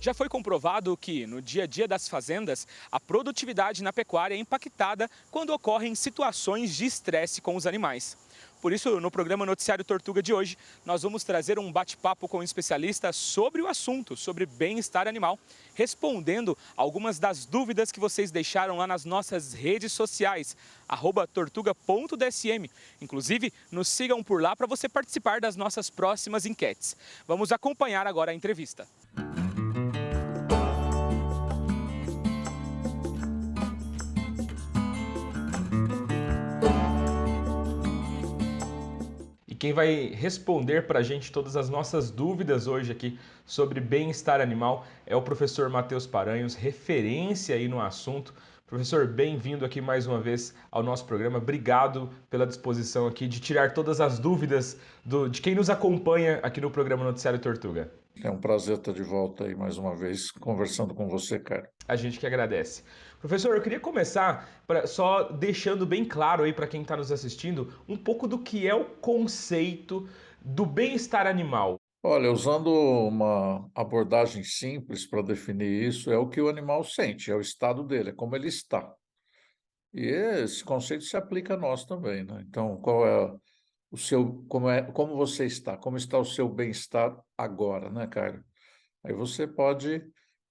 Já foi comprovado que, no dia a dia das fazendas, a produtividade na pecuária é impactada quando ocorrem situações de estresse com os animais. Por isso, no programa Noticiário Tortuga de hoje, nós vamos trazer um bate-papo com um especialista sobre o assunto, sobre bem-estar animal, respondendo algumas das dúvidas que vocês deixaram lá nas nossas redes sociais, @tortuga.dsm. Inclusive, nos sigam por lá para você participar das nossas próximas enquetes. Vamos acompanhar agora a entrevista. E quem vai responder para a gente todas as nossas dúvidas hoje aqui sobre bem-estar animal é o professor Matheus Paranhos, referência aí no assunto. Professor, bem-vindo aqui mais uma vez ao nosso programa. Obrigado pela disposição aqui de tirar todas as dúvidas de quem nos acompanha aqui no programa Noticiário Tortuga. É um prazer estar de volta aí mais uma vez conversando com você, cara. A gente que agradece. Professor, eu queria começar só deixando bem claro aí para quem está nos assistindo um pouco do que é o conceito do bem-estar animal. Olha, usando uma abordagem simples para definir isso, é o que o animal sente, é o estado dele, é como ele está. E esse conceito se aplica a nós também, né? Então, qual é o seu, como você está, como está o seu bem-estar agora, né, cara? Aí você pode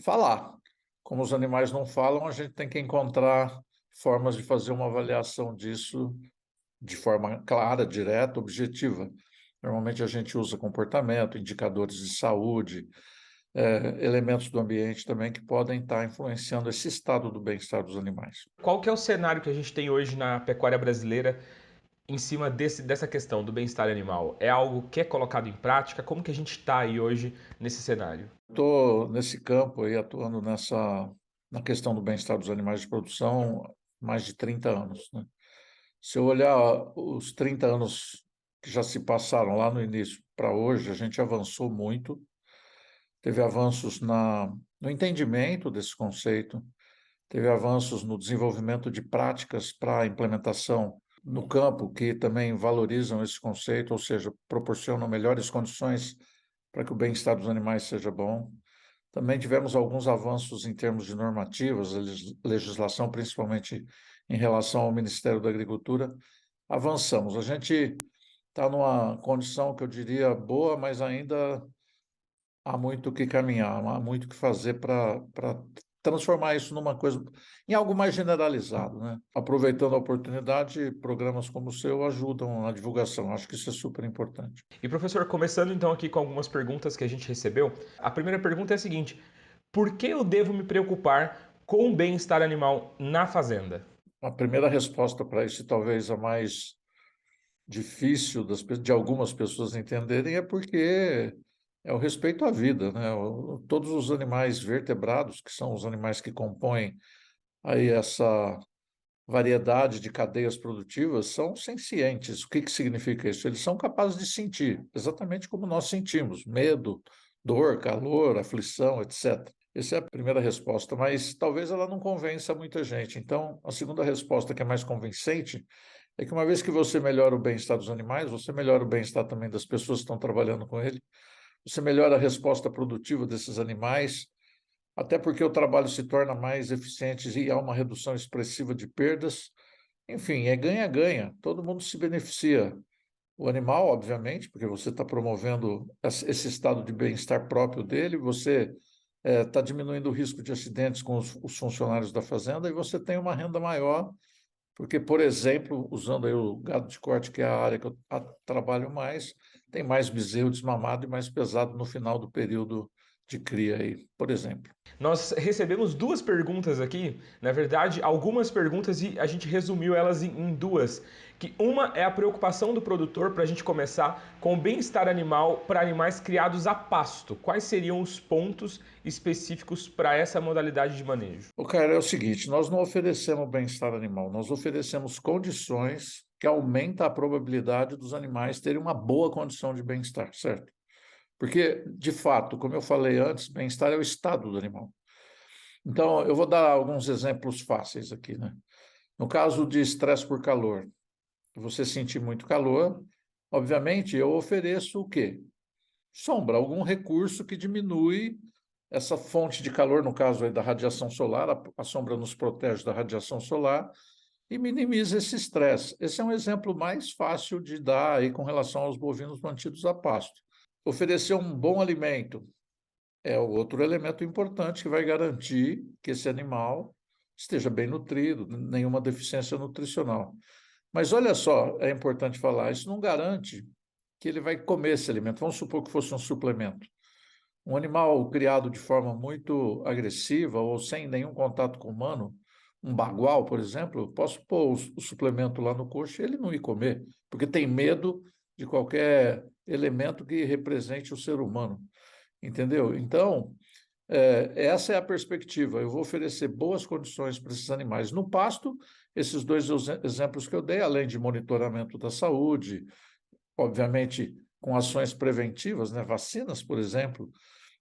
falar. Como os animais não falam, a gente tem que encontrar formas de fazer uma avaliação disso de forma clara, direta, objetiva. Normalmente a gente usa comportamento, indicadores de saúde, elementos do ambiente também que podem estar influenciando esse estado do bem-estar dos animais. Qual que é o cenário que a gente tem hoje na pecuária brasileira em cima dessa questão do bem-estar animal? É algo que é colocado em prática? Como que a gente está aí hoje nesse cenário? Estou nesse campo aí, atuando na questão do bem-estar dos animais de produção há mais de 30 anos, né? Se eu olhar os 30 anos que já se passaram lá no início para hoje, a gente avançou muito, teve avanços no entendimento desse conceito, teve avanços no desenvolvimento de práticas para a implementação no campo que também valorizam esse conceito, ou seja, proporcionam melhores condições para que o bem-estar dos animais seja bom. Também tivemos alguns avanços em termos de normativas, legislação, principalmente em relação ao Ministério da Agricultura. Avançamos. A gente está numa condição que eu diria boa, mas ainda há muito o que caminhar, há muito o que fazer para transformar isso numa coisa, em algo mais generalizado, né? Aproveitando a oportunidade, programas como o seu ajudam na divulgação. Acho que isso é super importante. E professor, começando então aqui com algumas perguntas que a gente recebeu. A primeira pergunta é a seguinte: por que eu devo me preocupar com o bem-estar animal na fazenda? A primeira resposta para isso, e talvez a mais difícil de algumas pessoas entenderem, é porque é o respeito à vida, né? Todos os animais vertebrados, que são os animais que compõem aí essa variedade de cadeias produtivas, são sencientes. O que que significa isso? Eles são capazes de sentir, exatamente como nós sentimos, medo, dor, calor, aflição, etc. Essa é a primeira resposta, mas talvez ela não convença muita gente. Então, a segunda resposta, que é mais convincente, é que uma vez que você melhora o bem-estar dos animais, você melhora o bem-estar também das pessoas que estão trabalhando com ele, você melhora a resposta produtiva desses animais, até porque o trabalho se torna mais eficiente e há uma redução expressiva de perdas. Enfim, é ganha-ganha, todo mundo se beneficia. O animal, obviamente, porque você está promovendo esse estado de bem-estar próprio dele, você está diminuindo o risco de acidentes com os funcionários da fazenda e você tem uma renda maior, porque, por exemplo, usando aí o gado de corte, que é a área que eu trabalho mais, tem mais bezerro desmamado e mais pesado no final do período de cria aí, por exemplo. Nós recebemos duas perguntas aqui, na verdade, algumas perguntas e a gente resumiu elas em duas. Que uma é a preocupação do produtor para a gente começar com o bem-estar animal para animais criados a pasto. Quais seriam os pontos específicos para essa modalidade de manejo? O cara, é o seguinte, nós não oferecemos bem-estar animal, nós oferecemos condições que aumentam a probabilidade dos animais terem uma boa condição de bem-estar, certo? Porque, de fato, como eu falei antes, bem-estar é o estado do animal. Então, eu vou dar alguns exemplos fáceis aqui, né? No caso de estresse por calor, você sentir muito calor, obviamente eu ofereço o quê? Sombra, algum recurso que diminui essa fonte de calor, no caso aí da radiação solar, a sombra nos protege da radiação solar e minimiza esse estresse. Esse é um exemplo mais fácil de dar aí com relação aos bovinos mantidos a pasto. Oferecer um bom alimento é o outro elemento importante que vai garantir que esse animal esteja bem nutrido, nenhuma deficiência nutricional. Mas olha só, é importante falar, isso não garante que ele vai comer esse alimento. Vamos supor que fosse um suplemento. Um animal criado de forma muito agressiva ou sem nenhum contato com o humano, um bagual, por exemplo, eu posso pôr o suplemento lá no coxo e ele não ir comer, porque tem medo de qualquer elemento que represente o ser humano, entendeu? Então, essa é a perspectiva. Eu vou oferecer boas condições para esses animais. No pasto, esses dois exemplos que eu dei, além de monitoramento da saúde, obviamente com ações preventivas, né, vacinas, por exemplo,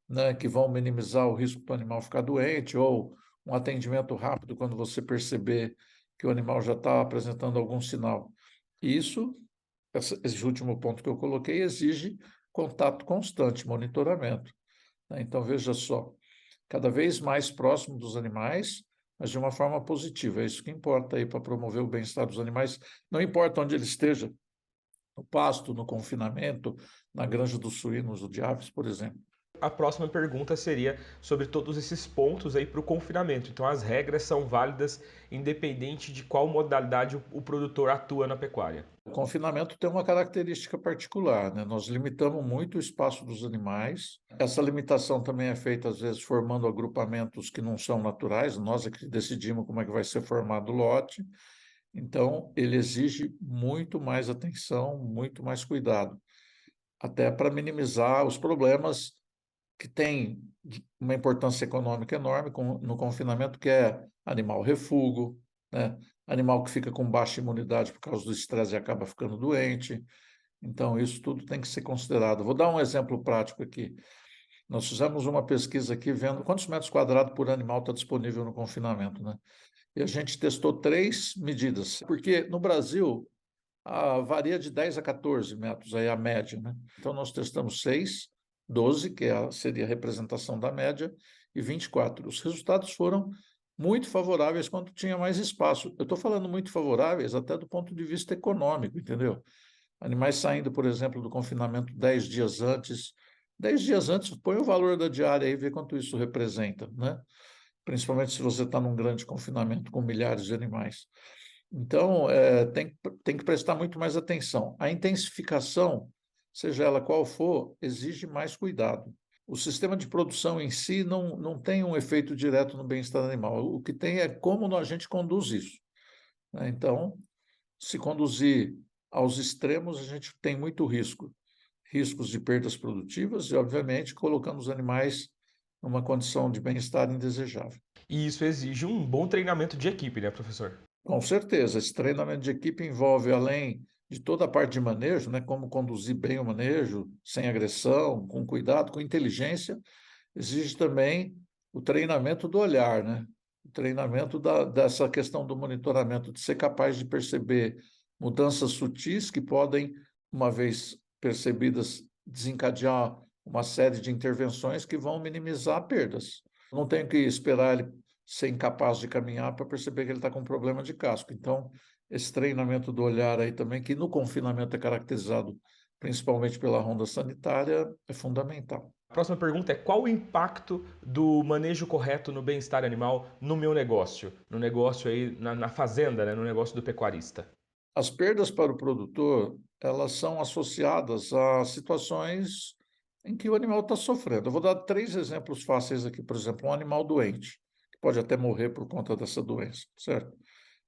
né, que vão minimizar o risco do animal ficar doente, ou um atendimento rápido quando você perceber que o animal já está apresentando algum sinal. E isso, esse último ponto que eu coloquei, exige contato constante, monitoramento, né? Então, veja só, cada vez mais próximo dos animais, mas de uma forma positiva. É isso que importa aí para promover o bem-estar dos animais, não importa onde ele esteja, no pasto, no confinamento, na granja dos suínos ou de aves, por exemplo. A próxima pergunta seria sobre todos esses pontos aí para o confinamento. Então, as regras são válidas independente de qual modalidade o produtor atua na pecuária. O confinamento tem uma característica particular, né? Nós limitamos muito o espaço dos animais. Essa limitação também é feita, às vezes, formando agrupamentos que não são naturais. Nós é que decidimos como é que vai ser formado o lote. Então, ele exige muito mais atenção, muito mais cuidado, até para minimizar os problemas que têm uma importância econômica enorme no confinamento, que é animal refúgio, né? Animal que fica com baixa imunidade por causa do estresse e acaba ficando doente. Então, isso tudo tem que ser considerado. Vou dar um exemplo prático aqui. Nós fizemos uma pesquisa aqui vendo quantos metros quadrados por animal está disponível no confinamento, né? E a gente testou 3 medidas, porque no Brasil varia de 10 a 14 metros, aí a média, né? Então, nós testamos 6, 12, que seria a representação da média, e 24. Os resultados foram muito favoráveis quando tinha mais espaço. Eu estou falando muito favoráveis até do ponto de vista econômico, entendeu? Animais saindo, por exemplo, do confinamento 10 dias antes. 10 dias antes, põe o valor da diária aí e vê quanto isso representa, né? Principalmente se você está num grande confinamento com milhares de animais. Então, tem que prestar muito mais atenção. A intensificação, seja ela qual for, exige mais cuidado. O sistema de produção em si não tem um efeito direto no bem-estar animal. O que tem é como a gente conduz isso, né? Então, se conduzir aos extremos, a gente tem muito risco. Riscos de perdas produtivas e, obviamente, colocando os animais numa condição de bem-estar indesejável. E isso exige um bom treinamento de equipe, né, professor? Com certeza, esse treinamento de equipe envolve, além de toda a parte de manejo, né, como conduzir bem o manejo, sem agressão, com cuidado, com inteligência, exige também o treinamento do olhar, né? O treinamento dessa questão do monitoramento, de ser capaz de perceber mudanças sutis que podem, uma vez percebidas, desencadear uma série de intervenções que vão minimizar perdas. Não tenho que esperar ele ser incapaz de caminhar para perceber que ele está com um problema de casco. Então, esse treinamento do olhar aí também, que no confinamento é caracterizado principalmente pela ronda sanitária, é fundamental. A próxima pergunta é qual o impacto do manejo correto no bem-estar animal no meu negócio? No negócio aí, na fazenda, né? No negócio do pecuarista. As perdas para o produtor, elas são associadas a situações em que o animal está sofrendo. Eu vou dar 3 exemplos fáceis aqui. Por exemplo, um animal doente, que pode até morrer por conta dessa doença, certo?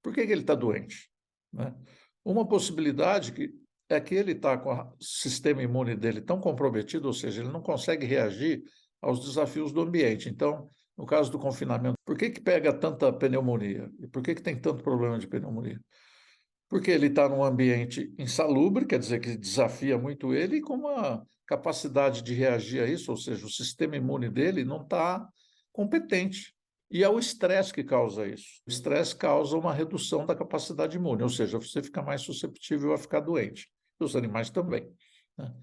Por que ele está doente, né? Uma possibilidade é que ele está com o sistema imune dele tão comprometido, ou seja, ele não consegue reagir aos desafios do ambiente. Então, no caso do confinamento, por que pega tanta pneumonia? E por que tem tanto problema de pneumonia? Porque ele está num ambiente insalubre, quer dizer que desafia muito ele, e com uma capacidade de reagir a isso, ou seja, o sistema imune dele não está competente. E é o estresse que causa isso. O estresse causa uma redução da capacidade imune, ou seja, você fica mais susceptível a ficar doente. E os animais também, né?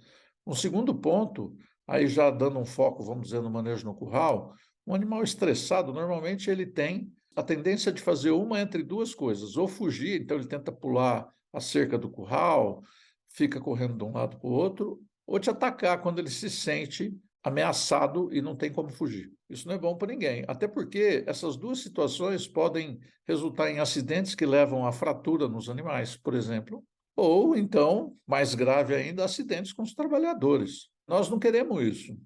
Um segundo ponto Aí já dando um foco, vamos dizer, no manejo no curral, um animal estressado, normalmente ele tem a tendência de fazer uma entre duas coisas, ou fugir, então ele tenta pular a cerca do curral, fica correndo de um lado para o outro, ou te atacar quando ele se sente ameaçado e não tem como fugir. Isso não é bom para ninguém, até porque essas duas situações podem resultar em acidentes que levam à fratura nos animais, por exemplo, ou então, mais grave ainda, acidentes com os trabalhadores. Nós não queremos isso,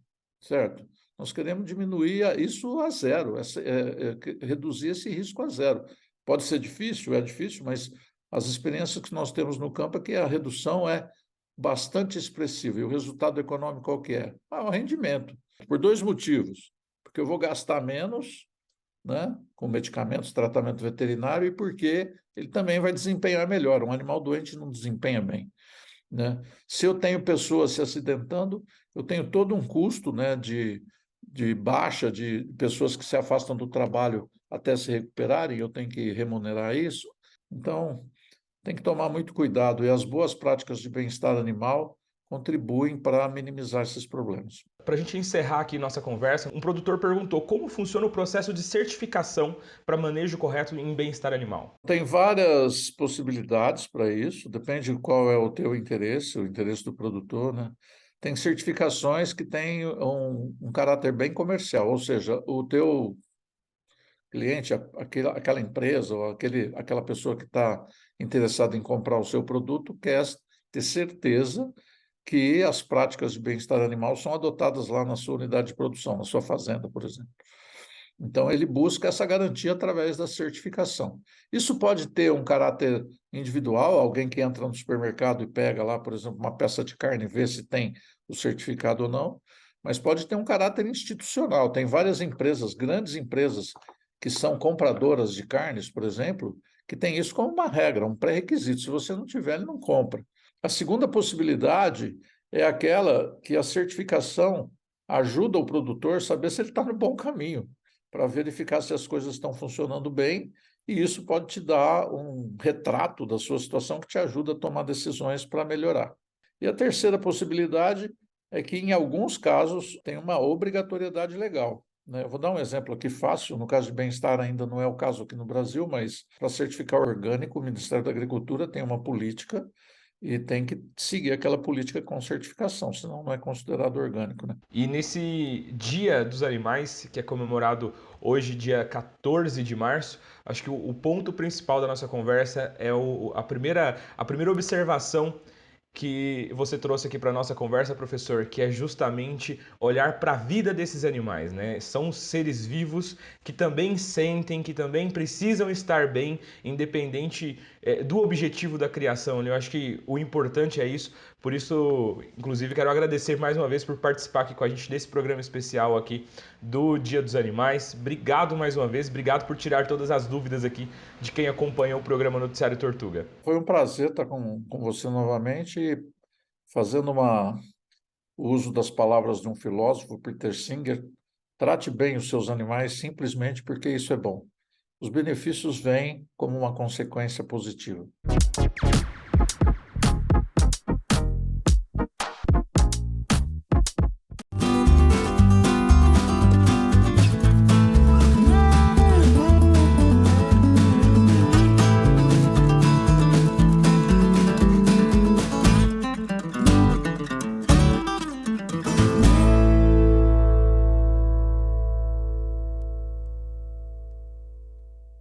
certo? Nós queremos diminuir isso a zero, reduzir esse risco a zero. Pode ser difícil, mas as experiências que nós temos no campo é que a redução é bastante expressiva. E o resultado econômico qual que é? O rendimento. Por dois motivos. Porque eu vou gastar menos, né, com medicamentos, tratamento veterinário, e porque ele também vai desempenhar melhor. Um animal doente não desempenha bem, né? Se eu tenho pessoas se acidentando, eu tenho todo um custo, né, de baixa de pessoas que se afastam do trabalho até se recuperarem, eu tenho que remunerar isso. Então, tem que tomar muito cuidado, e as boas práticas de bem-estar animal contribuem para minimizar esses problemas. Para a gente encerrar aqui nossa conversa, um produtor perguntou como funciona o processo de certificação para manejo correto em bem-estar animal. Tem várias possibilidades para isso, depende de qual é o teu interesse, o interesse do produtor, né? Tem certificações que têm um caráter bem comercial, ou seja, o teu cliente, aquela empresa ou aquela pessoa que está interessada em comprar o seu produto quer ter certeza que as práticas de bem-estar animal são adotadas lá na sua unidade de produção, na sua fazenda, por exemplo. Então, ele busca essa garantia através da certificação. Isso pode ter um caráter individual, alguém que entra no supermercado e pega lá, por exemplo, uma peça de carne e vê se tem o certificado ou não, mas pode ter um caráter institucional. Tem várias empresas, grandes empresas, que são compradoras de carnes, por exemplo, que tem isso como uma regra, um pré-requisito. Se você não tiver, ele não compra. A segunda possibilidade é aquela que a certificação ajuda o produtor a saber se ele está no bom caminho, para verificar se as coisas estão funcionando bem, e isso pode te dar um retrato da sua situação que te ajuda a tomar decisões para melhorar. E a terceira possibilidade é que, em alguns casos, tem uma obrigatoriedade legal, né? Eu vou dar um exemplo aqui fácil, no caso de bem-estar ainda não é o caso aqui no Brasil, mas para certificar orgânico, o Ministério da Agricultura tem uma política e tem que seguir aquela política com certificação, senão não é considerado orgânico, né? E nesse Dia dos Animais, que é comemorado hoje, dia 14 de março, acho que o ponto principal da nossa conversa é a primeira observação que você trouxe aqui para a nossa conversa, professor, que é justamente olhar para a vida desses animais, né? São seres vivos que também sentem, que também precisam estar bem, independente do objetivo da criação. Eu acho que o importante é isso. Por isso, inclusive, quero agradecer mais uma vez por participar aqui com a gente desse programa especial aqui do Dia dos Animais. Obrigado mais uma vez, obrigado por tirar todas as dúvidas aqui de quem acompanha o programa Noticiário Tortuga. Foi um prazer estar com você novamente, fazendo o uso das palavras de um filósofo, Peter Singer: trate bem os seus animais simplesmente porque isso é bom. Os benefícios vêm como uma consequência positiva.